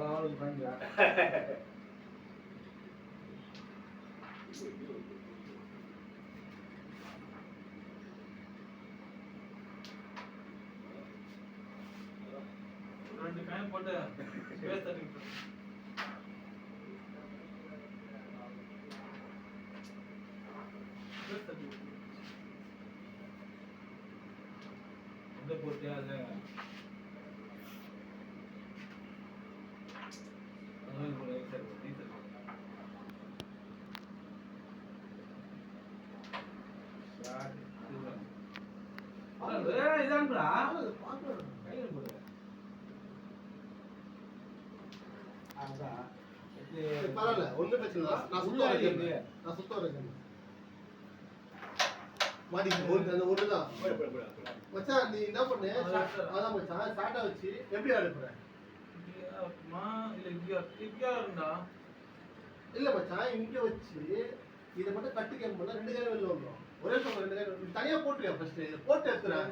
ஆளுக்கு வாங்கியா ரெண்டு காயம் போட்டு ஸ்பேஸ் தட்டிட்டு ஸ்பேஸ் தட்டிட்டு எந்த போட்டியா அது இதான் கையில் போடு பரவாயில்ல ஒன்றும் பிரச்சனை இல்லை நான் சுத்தம் இருக்கேன் மாடி அந்த ஒன்று தான் மச்சான் நீ என்ன பண்ணு அதான் மச்சான் ஸ்டார்ட்டா வச்சு எப்படி அனுப்புற இல்ல மச்சான் இங்க வச்சு இதை மட்டும் கட்டு கேம் பண்ணா ரெண்டு கையில வெளில வந்துடும் ஒரே சொல்ல ரெண்டு கையில தனியா போட்டுருக்கேன் ஃபர்ஸ்ட் போட்டு எடுத்துறேன்